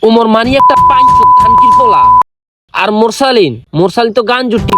ওমর মানি একটা পাঁচশো খানকির পোলা। আর মোরসালিন তো গান জুটি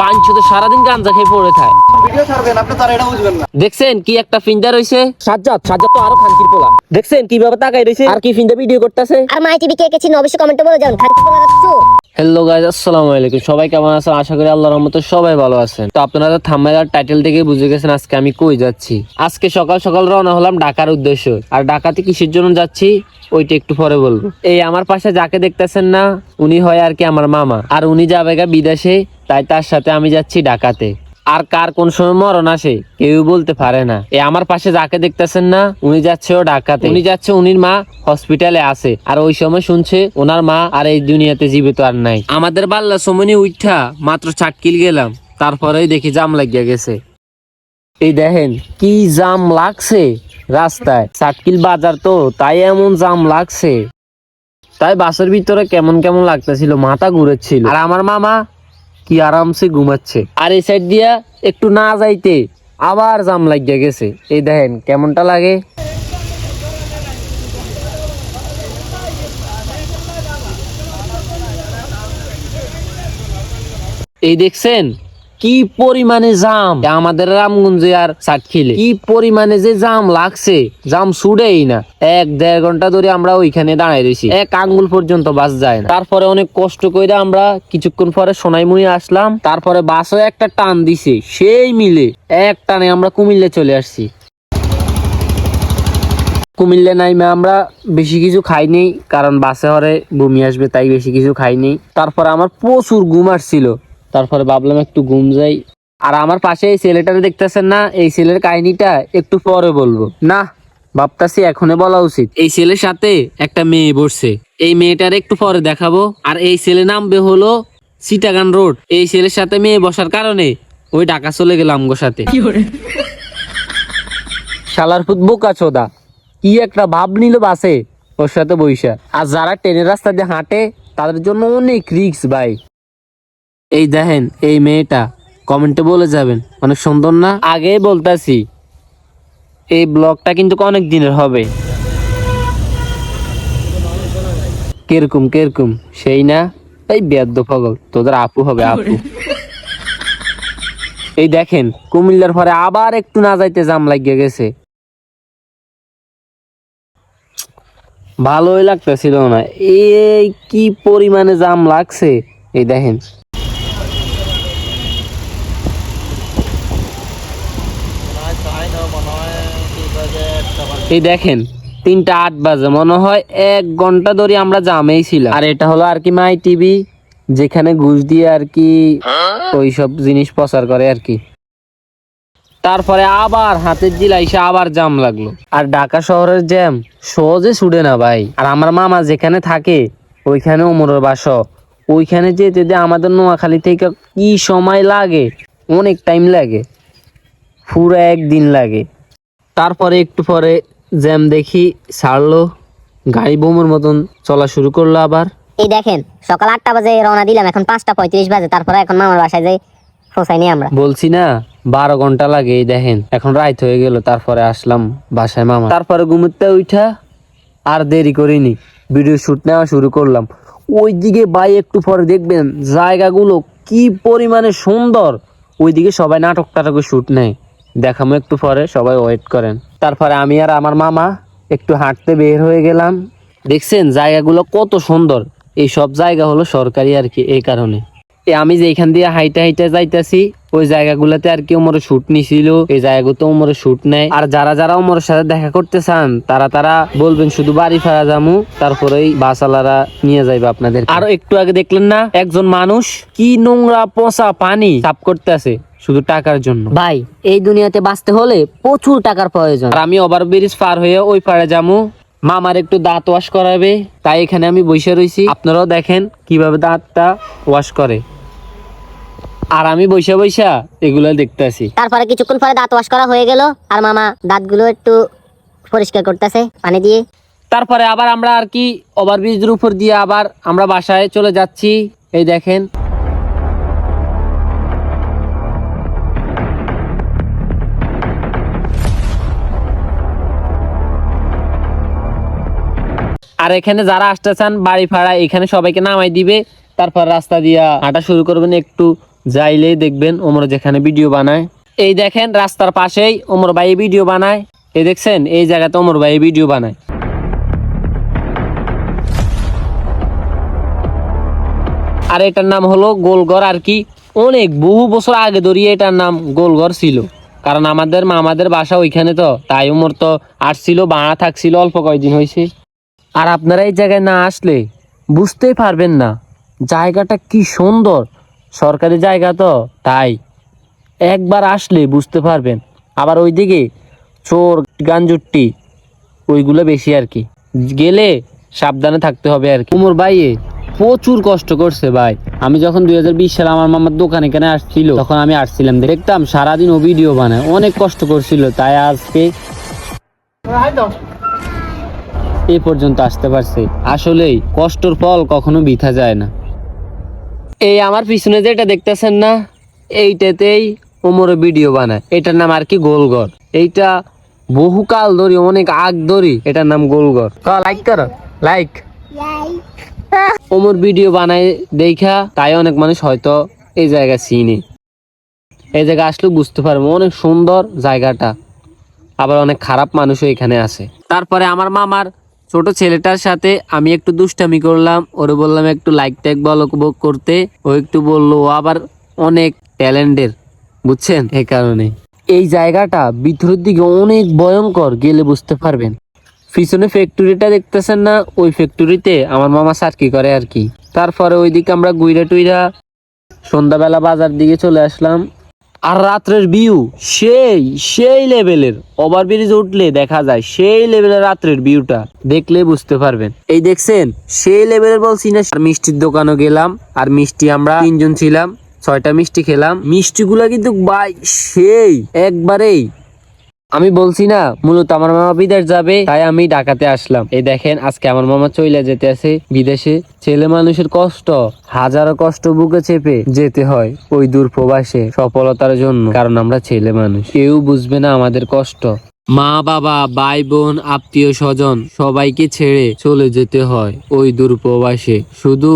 বাঞ্চতে সারাদিন গাঞ্জা খেয়ে পড়ে থাকে। ভিডিও ছাড়বেন আপনি, তারা এটা বুঝবেন না। দেখছেন কি একটা ফিন্ডা রইছে। সাজ্জাদ তো আরো খানকির পোলা। দেখছেন কিভাবে তাকাই রইছে আর কি ফিন্ডা ভিডিও করতেছে। আর মাই টিভি কে কে চিনো অবশ্যই কমেন্টে বলে যান। খানকির পোলা চোর। হ্যালো গাইস, আসসালামু আলাইকুম। সবাই কেমন আছেন? আশা করি আল্লাহর রহমতে সবাই ভালো আছেন। তো আপনারা থাম্বনেল আর টাইটেল থেকে বুঝে গেছেন আজকে আমি কই যাচ্ছি। আজকে সকাল সকাল রওনা হলাম ঢাকার উদ্দেশ্যে। আর ঢাকাতে কিসের জন্য যাচ্ছি ওইটা একটু পরে বলবো। এই আমার পাশে যাকে দেখতেছেন না, উনি হয় আর কি আমার মামা। আর উনি যাবে গা বিদেশে, তাই তার সাথে আমি যাচ্ছি ঢাকাতে। আর কার কোন সময় মরণ আসে কেউ বলতে পারে না। আমার পাশে যাকে দেখতেছেন না, উনি যাচ্ছে ও ঢাকাতে। উনি যাচ্ছে, উনির মা হসপিটালে আছে। আর ওই সময় শুনছে ওনার মা আর এই দুনিয়াতে জীবিত আর নাই। আমাদের বাল্লা সমনি উঠা মাত্র 4 কিল গেলাম, তারপরেই দেখি জাম লাগিয়া গেছে। এই দেখেন কি জাম লাগছে রাস্তায়। 4 কিল বাজার তো, তাই এমন জাম লাগছে। তাই বাসের ভিতরে কেমন কেমন লাগতেছিল, মাথা ঘুরেছিল। আর আমার মামা কি আরামসে ঘুমাচ্ছে। আর এই সাইড দিয়া একটু না যাইতে আবার জাম লাগিয়া গেছে। এই দেখেন কেমনটা লাগে। এই দেখছেন কি পরিমানে জাম আমাদের রামগঞ্জে আর সাতক্ষীলে। কি পরিমানে যে জাম লাগছে, জাম ছুড়েই না। 1-1.5 ঘন্টা ধরে আমরা ওইখানে দাঁড়াই রয়েছি, এক আঙ্গুল পর্যন্ত বাস যায় না। তারপরে অনেক কষ্ট করে আমরা কিছুক্ষণ পরে সোনাইমুড়ি আসলাম। তারপরে বাসও একটা টান দিছে, সেই মিলে এক টানে আমরা কুমিল্লা চলে আসছি। কুমিল্লা নাইমে আমরা বেশি কিছু খাইনি, কারণ বাসে হরে বমি আসবে, তাই বেশি কিছু খাইনি। তারপরে আমার প্রচুর ঘুম আসছিল, তারপরে ভাবলাম একটু ঘুম যাই। আর আমার পাশে এই ছেলেটারে দেখতেছেন না, এই ছেলের কাহিনীটা একটু পরে বলবো না, ভাবতাছি এখনই বলা উচিত। এই ছেলের সাথে একটা মেয়ে বসছে, এই মেয়েটার একটু পরে দেখাবো। আর এই ছেলে নামবে হলো চিটাগাং রোড। এই ছেলের সাথে মেয়ে বসার কারণে ওই ঢাকা চলে গেলাম আমগো সাথে। শালার ফুট বোকা চোদা, কি একটা ভাব নিল বাসে ওর সাথে বইসা। আর যারা ট্রেনের রাস্তা দিয়ে হাঁটে তাদের জন্য অনেক রিস্ক ভাই। এই দেখেন এই মেয়েটা, কমেন্টে বলে যাবেন অনেক সুন্দর না? আগে বলতাছি এই ব্লগটা কিন্তু অনেক দিনের হবে। কিরকম সেই না? এই বেদ্য পাগল, তোদের আপু হবে আপু। এই দেখেন কুমিল্লার পরে আবার একটু না যাইতে জাম লাগিয়ে গেছে। ভালোই লাগতেছিল না, এই কি পরিমানে জাম লাগছে। এই দেখেন এই দেখেন 3:08 বাজে, মনে হয় 1 ঘন্টা ধরে আমরা জামেই ছিলাম। আর এটা হলো আর কি মাই টিভি, যেখানে ঘুষ দিয়ে আর কি ওইসব জিনিস প্রচার করে আর কি। তারপরে আবার হাতের জিলাইসে আবার জাম লাগলো। আর ঢাকা শহরের জ্যাম সহজে ছুটে না ভাই। আর আমার মামা যেখানে থাকে ওইখানে ওমরের বাসা, ওইখানে যেতে আমাদের নোয়াখালী থেকে কি সময় লাগে, অনেক টাইম লাগে, পুরো 1 দিন লাগে। তারপরে একটু পরে জ্যাম দেখি ছাড়লো, গাড়ি বোমের মতন চলা শুরু করলো আবার। এই দেখেন সকাল 8টা বাজে রওনা দিলাম, এখন 5:35 বাজে। তারপরে এখন মামার বাসায় যাই, পৌঁছাইনি আমরা। বলছি না 12 ঘন্টা লাগে। এই দেখেন এখন রাত হয়ে গেল, তারপরে আসলাম বাসায় মামা। তারপরে ঘুমোতে উঠা আর দেরি করিনি, ভিডিও শুট নেওয়া শুরু করলাম। ওইদিকে ভাই একটু পরে দেখবেন জায়গাগুলো কি পরিমানে সুন্দর। ওইদিকে সবাই নাটক শুট নেয়, দেখামো একটু পরে, সবাই ওয়েট করেন। তারপরে আমি আর আমার মামা একটু হাঁটতে বের হয়ে গেলাম। দেখছেন জায়গাগুলো কত সুন্দর। এই সব জায়গা হলো সরকারি আর কি। এই কারণে আমি যে এখান দিয়ে হাইটা যাইতাছি, ওই জায়গাগুলোতে আর কি ওমরের শুট নিছিল, এই জায়গাগুলোতে ওমরের শুট নেয়। আর যারা ওমরের সাথে দেখা করতে চান তারা বলবেন শুধু বাড়ি ফেরা যামু, তারপরেই বাসালারা নিয়ে যাইবে আপনাদের। আর একটু আগে দেখলেন না একজন মানুষ কি নোংরা পচা পানি সাফ করতে আছে শুধু টাকার জন্য। ভাই এই দুনিয়াতে বাঁচতে হলে প্রচুর টাকার প্রয়োজন। আর আমি ওভারব্রিজ পার হয়ে ওই পারে যামু, মামার একটু দাঁত ওয়াশ করাবে, তাই এখানে আমি বসে রয়েছি। আপনারাও দেখেন কিভাবে দাঁতটা ওয়াশ করে, আর আমি বৈশা এগুলো দেখতেছি। তারপরে কিছুক্ষণ পরে দাঁত ওয়াশ করা হয়ে গেল, আর মামা দাঁতগুলো একটু পরিষ্কার করতেছে পানি দিয়ে। তারপরে আবার আমরা আর কি ওভারব্রিজের উপর দিয়ে আবার আমরা বাসায় চলে যাচ্ছি। এই দেখেন আর এখানে যারা আসতে চান বাড়ি ভাড়া এখানে সবাইকে নামাই দিবে, তারপর রাস্তা দিয়া হাঁটা শুরু করবেন। একটু যাইলেই দেখবেন ওমর যেখানে ভিডিও বানায়। এই দেখেন রাস্তার পাশেই ওমর ভাই ভিডিও বানায়। এই দেখছেন এই জায়গাতে ওমর ভাই ভিডিও বানায়। আর এটার নাম হলো গোলঘর আর কি। অনেক বহু বছর আগে ধরিয়ে এটার নাম গোলঘর ছিল, কারণ আমাদের মামাদের বাসা ওইখানে, তো তাই ওমর তো আসছিল, ভাড়া থাকছিল অল্প কয়েকদিন হয়েছে। আর আপনারা এই জায়গায় না আসলে বুঝতেই পারবেন না জায়গাটা কি সুন্দর। সরকারি জায়গা তো তাই একবার আসলে বুঝতে পারবেন। আবার ওইদিকে চোর গাঞ্জুট্টি ওইগুলো বেশি আর কি, গেলে সাবধানে থাকতে হবে আর কি। উমর ভাই প্রচুর কষ্ট করছে ভাই। আমি যখন 2020 সালে আমার মামার দোকানে এখানে আসছিল তখন আমি আসছিলাম, দেখতাম সারাদিন ও ভিডিও বানায়, অনেক কষ্ট করছিল, তাই আজকে এই পর্যন্ত আসতে পারছে। আসলেই কষ্টর ফল কখনো বৃথা যায় না। এই আমার পিছনে যেটা দেখতেছেন না, এইটাতেই ওমরে ভিডিও বানায়। এটার নাম আর কি গোলঘর। এইটা বহুকাল ধরি, অনেক আগ ধরি এটার নাম গোলঘর। লাইক করো, লাইক। ওমর ভিডিও বানায় দেখা তাই অনেক মানুষ হয়তো এই জায়গা চিনে। এই জায়গা আসলে বুঝতে পারবো অনেক সুন্দর জায়গাটা। আবার অনেক খারাপ মানুষও এখানে আছে। তারপরে আমার মামার ছোট ছেলেটার সাথে আমি একটু দুষ্টামি করলাম, ওরে বললাম একটু লাইক ট্যাগ বলো করতে, ও একটু বললো। ও আবার অনেক ট্যালেন্টের, বুঝছেন। এই কারণে এই জায়গাটা ভিতরের দিকে অনেক ভয়ঙ্কর, গেলে বুঝতে পারবেন। পিছনে ফ্যাক্টরিটা দেখতেছেন না, ওই ফ্যাক্টরিতে আমার মামা চাকরি করে আর কি। তারপরে ওইদিকে আমরা গুইরা টুইরা সন্ধ্যাবেলা বাজার দিকে চলে আসলাম। আর রাত্রের ভিউ সেই সেই লেভেলের, ওভারব্রিজে উঠলে দেখা যায় সেই লেভেলের রাত্রের ভিউটা, দেখলে বুঝতে পারবেন। এই দেখছেন সেই লেভেলের বলছি না। আর মিষ্টির দোকানে গেলাম, আর মিষ্টি আমরা 3 জন ছিলাম, 6টা মিষ্টি খেলাম। মিষ্টিগুলা কিন্তু ভাই সেই একবারেই। আমি বলছি না মূলত আমার মামা বিদেশ যাবে, তাই আমি ঢাকাতে আসলাম। এই দেখেন আজকে আমার মামা চলে যেতে আছে বিদেশে। ছেলে মানুষের কষ্ট, হাজারো কষ্ট বুকে চেপে যেতে হয় ওই দূর প্রবাসে সফলতার জন্য, কারণ আমরা ছেলে মানুষ। কেউ বুঝবে না আমাদের কষ্ট। মা বাবা ভাই বোন আত্মীয় স্বজন সবাইকে ছেড়ে চলে যেতে হয় ওই দূর প্রবাসে শুধু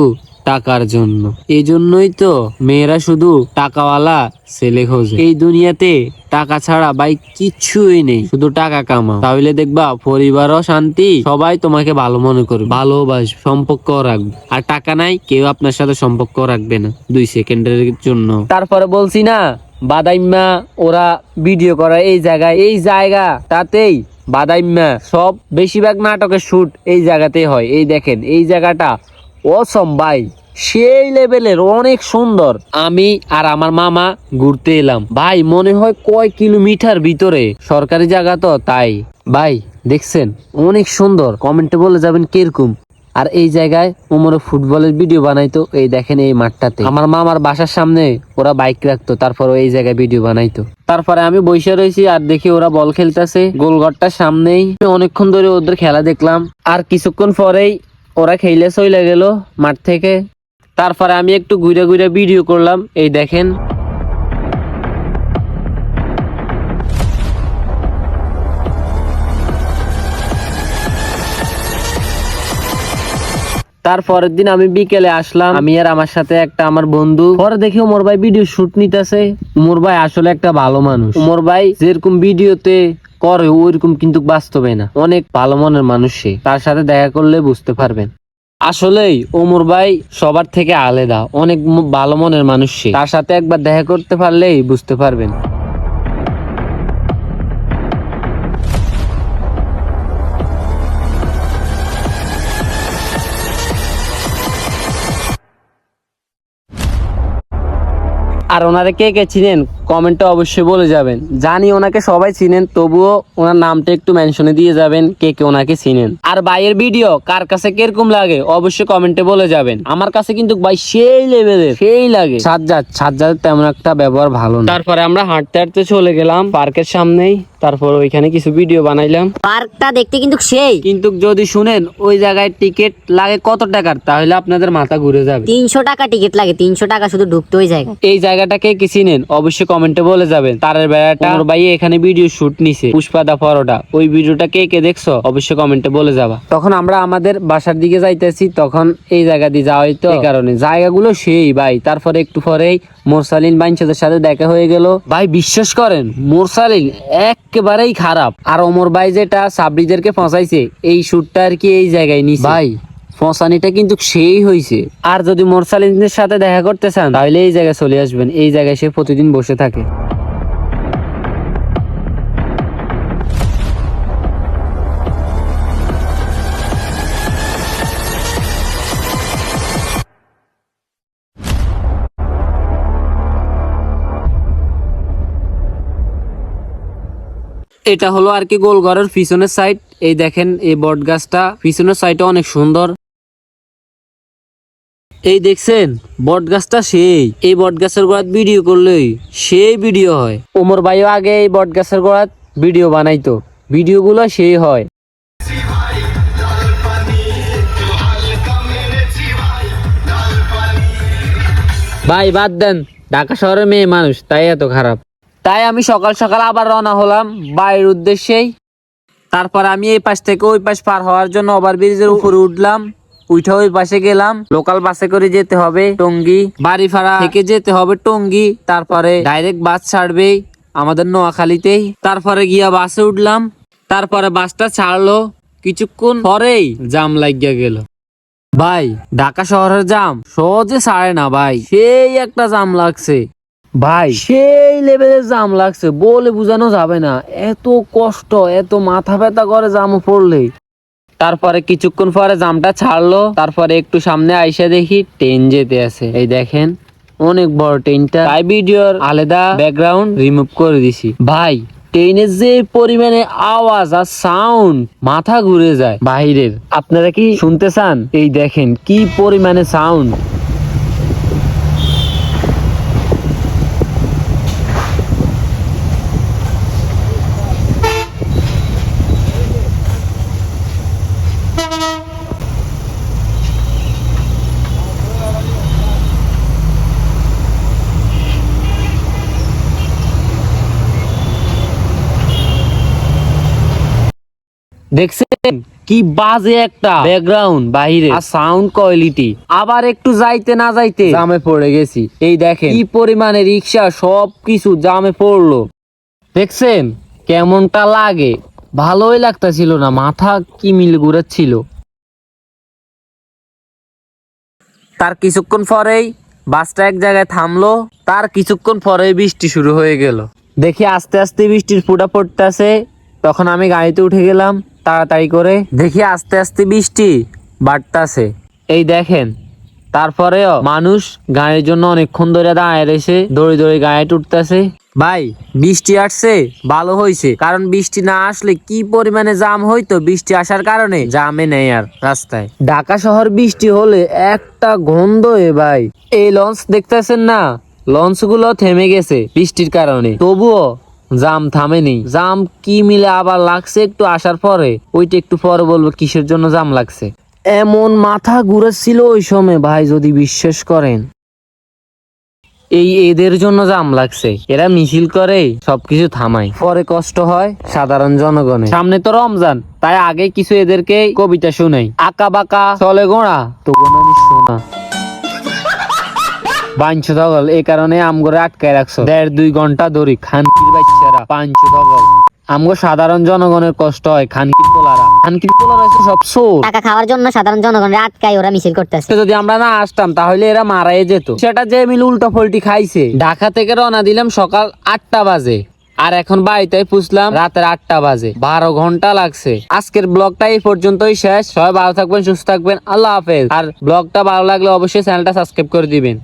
টাকার জন্য। এই জন্যই তো মেয়েরা শুধু টাকাওয়ালা ছেলে খোঁজে। এই দুনিয়াতে টাকা ছাড়া ভাই কিচ্ছুই নেই, শুধু টাকা কামাও, তাহলে দেখবা পরিবারও শান্তি, সবাই তোমাকে ভালো মনে করবে, ভালোবাস, সম্পর্ক রাখবে। আর টাকা নাই, কেউ আপনার সাথে সম্পর্ক রাখবে না 2 সেকেন্ডের জন্য। তারপরে বলছি না বাদাইম্মা ওরা ভিডিও করে এই জায়গায়, এই জায়গা তাতেই বাদাইম্মা সব বেশিরভাগ নাটকের শুট এই জায়গাতেই হয়। এই দেখেন এই জায়গাটা অসম ভাই, সেই লেভেলের, অনেক সুন্দর। আমি আর আমার মামা ঘুরতে এলাম ভাই, মনে হয় কয় কিলোমিটার ভিতরে, সরকারি জায়গা তো তাই। ভাই দেখছেন অনেক সুন্দর, কমেন্টে বলে যাবেন কিরকম। আর এই জায়গায় ওমরে ফুটবলের ভিডিও বানাইতো। এই দেখেন এই মাঠটাতে আমার মামার বাসার সামনে ওরা বাইক রাখতো, তারপর এই জায়গায় ভিডিও বানাইতো। তারপরে আমি বসে রয়েছি আর দেখি ওরা বল খেলতেছে গোলঘরটার সামনেই। অনেকক্ষণ ধরে ওদের খেলা দেখলাম, আর কিছুক্ষণ পরেই ওরা খেলে চলে গেল মাঠ থেকে। তারপরে আমি একটু ঘুরে ঘুরে ভিডিও করলাম। এই দেখেন তারপরের দিন আমি বিকেলে আসলাম, আমি আর আমার সাথে একটা আমার বন্ধু। পরে দেখি উমর ভাই ভিডিও শুট নিতেছে। উমর ভাই আসলে একটা ভালো মানুষ। উমর ভাই যেরকম ভিডিওতে করে ওইরকম কিন্তু বাস্তবে না, অনেক ভালো মনের মানুষ সে। তার সাথে দেখা করলে বুঝতে পারবেন আসলেই ওমর ভাই সবার থেকে আলাদা, অনেক ভালো মনের মানুষ সে। তার সাথে একবার দেখা করতে পারলেই বুঝতে পারবেন। আর ওনারে কে কে চিনেন কমেন্টে অবশ্যই বলে যাবেন। জানি ওনাকে সবাই চিনেন, তবুও ওনার নামটা একটু মেনশনে দিয়ে যাবেন কে কে ওনাকে চিনেন। আর ভাইয়ের ভিডিও কার কাছে কিরকম লাগে অবশ্যই কমেন্টে বলে যাবেন। আমার কাছে কিন্তু ভাই সেই লেভেলের, সেই লাগে। সাজ্জাদ তেমন একটা ব্যবহার ভালো না। তারপরে আমরা হাঁটতে হাঁটতে চলে গেলাম পার্কের সামনেই। তারপর ওইখানে কিছু ভিডিও বানাইলাম। পার্কটা দেখতে কিন্তু সেই, কিন্তু যদি শুনেন ওই জায়গায় টিকিট লাগে কত টাকার, তাহলে আপনাদের মাথা ঘুরে যাবে। 300 টাকা টিকিট লাগে, 300 টাকা শুধু ঢুকতে ওই জায়গা। এই জায়গাটাকে কি চিনেন অবশ্যই কমেন্টে বলে যাবেন তারের বেড়াটা ওমর ভাই এখানে ভিডিও শুট নিছে পুষ্পা দা পরোটা, ওই ভিডিওটা কে কে দেখছো অবশ্যই কমেন্টে বলে যাবা। তখন আমরা আমাদের বাসার দিকে যাইতেছি, তখন এই জায়গা দিয়ে যাওয়া হইতো, এই কারণে জায়গাগুলো সেই ভাই। তারপরে একটু পরেই মোরসালিন বাইনচাঁদের সাথে দেখা হয়ে গেল। ভাই বিশ্বাস করেন মোরসালিন একেবারেই খারাপ, আর ওমর ভাই যেটা সাবরিদেরকে ফসাইছে এই শুটটা আর কি এই জায়গায় নিছে ভাই। ফসানিটা কিন্তু সেই হয়েছে। আর যদি মোরসালিনের সাথে দেখা করতে চান তাহলে এই জায়গায় চলে আসবেন, এই জায়গায় সে প্রতিদিন বসে থাকে। এটা হলো আর কি গোলঘরের পিছনের সাইড। এই দেখেন এই বট গাছটা পিছনের সাইডটা অনেক সুন্দর। এই দেখছেন বট গাছটা সেই, এই বট গাছের গোড়াত ভিডিও করলেই সেই ভিডিও হয়। ওমর ভাইও আগে এই বট গাছের গোড়াত ভিডিও বানাইতো, ভিডিওগুলো সেই হয়। ভাই বাদ দেন, ঢাকা শহরের মেয়ে মানুষ তাই এত খারাপ। তাই আমি সকাল সকাল আবার রওনা হলাম বাড়ির উদ্দেশ্যেই। তারপর আমি এই পাশ থেকে ওই পাশ পার হওয়ার জন্য ওভার ব্রিজের উপরে উঠলাম, উঠে ওই পাশে গেলাম। লোকাল বাসে করে যেতে হবে টঙ্গী, বাড়িপাড়া থেকে যেতে হবে টঙ্গী, তারপরে ডাইরেক্ট বাস ছাড়বে আমাদের নোয়াখালীতেই। তারপরে গিয়া বাসে উঠলাম, তারপরে বাসটা ছাড়লো, কিছুক্ষণ পরেই জাম লাগিয়া গেল। ভাই ঢাকা শহরের জাম সহজে ছাড়ে না ভাই, সেই একটা জাম লাগছে ভাই, সেই লেভেলের জাম লাগছে, বলে বোঝানো যাবে না। এত কষ্ট, এত মাথা ব্যথা করে জামও পড়লে। তারপরে কিছুক্ষণ পরে জামটা ছাড়লো, তারপরে একটু সামনে আইসা দেখি ট্রেন যেতে আছে। এই দেখেন অনেক বড় ট্রেনটা, তাই ভিডিওর আলাদা ব্যাকগ্রাউন্ড রিমুভ করে দিছি। ভাই ট্রেনের যে পরিমাণে আওয়াজ আর সাউন্ড, মাথা ঘুরে যায় বাহিরের। আপনারা কি শুনতে চান? এই দেখেন কি পরিমাণে সাউন্ড। দেখছেন কি বাজে একটা ব্যাকগ্রাউন্ড বাহিরে, আর সাউন্ড কোয়ালিটি। আবার একটু যাইতে না যাইতে জামে পড়ে গেছি। এই দেখেন কি পরিমাণে রিক্সা সবকিছু জামে পড়লো। দেখছেন কেমনটা লাগে? ভালোই লাগতাছিল না, মাথা কি মিল ঘুরাচ্ছিল। তার কিছুক্ষণ পরেই বাসটা এক জায়গায় থামলো, তার কিছুক্ষণ পরেই বৃষ্টি শুরু হয়ে গেল। দেখি আস্তে আস্তে বৃষ্টির ফোঁটা পড়তেছে, তখন আমি গাড়িতে উঠে গেলাম তাড়াতাড়ি করে। দেখি আস্তে আস্তে বৃষ্টি বাড়তাছে। এই দেখেন তারপরেও মানুষ গাড়ির জন্য অনেকক্ষণ ধরে দাঁড়ায় রয়েছে, দৌড়ে দৌড়ে গাড়িতে উঠতেছে। ভাই বৃষ্টি আসছে ভালো হয়েছে, কারণ বৃষ্টি না আসলে কি পরিমাণে জাম হইতো। বৃষ্টি আসার কারণে জামে নেই আর রাস্তায়। ঢাকা শহর বৃষ্টি হলে একটা গন্ধ ভাই। এই লঞ্চ দেখতেছেন না, লঞ্চ গুলো থেমে গেছে বৃষ্টির কারণে, তবুও জাম থামেনি। জাম কি মিলে আবার লাগছে একটু আসার পরে, ওইটা একটু পরে বলবো কিসের জন্য জাম লাগছে। এমন মাথা ঘুরেছিল ওই সময় ভাই, যদি বিশ্বাস করেন। এই এদের জন্য জাম লাগছে, এরা মিছিল করে সবকিছু থামায়, পরে কষ্ট হয় সাধারণ জনগণের। সামনে তো রমজান, তাই আগে কিছু এদেরকে কবিতা শুনাই। আঁকা বাঁকা চলে গোড়া তবু আমি শোনা পাঁচশো দগল, এই কারণে আমগরে আটকায় রাখছো 1.5-2 ঘন্টা ধরি। খানকির বাচ্চারা 500 দগল। আমগো সাধারণ জনগণের কষ্ট হয়, খানকির পোলারা হচ্ছে সব চোর। টাকা খাওয়ার জন্য সাধারণ জনগণের আটকায় ওরা মিছিল করতেছে। যদি আমরা না আসতাম তাহলে এরা মারাই যেত। সেটা যে মিল উল্টো ফল্টি খাইছে। ঢাকা থেকে রওনা দিলাম সকাল 8টা বাজে, আর এখন বাড়িতে পুষলাম রাতের 8টা বাজে। 12 ঘন্টা লাগছে। আজকের ব্লগটা এই পর্যন্তই শেষ। সবাই ভালো থাকবেন, সুস্থ থাকবেন, আল্লাহ হাফেজ। আর ব্লগটা ভালো লাগলে অবশ্যই চ্যানেলটা সাবস্ক্রাইব করে দিবেন।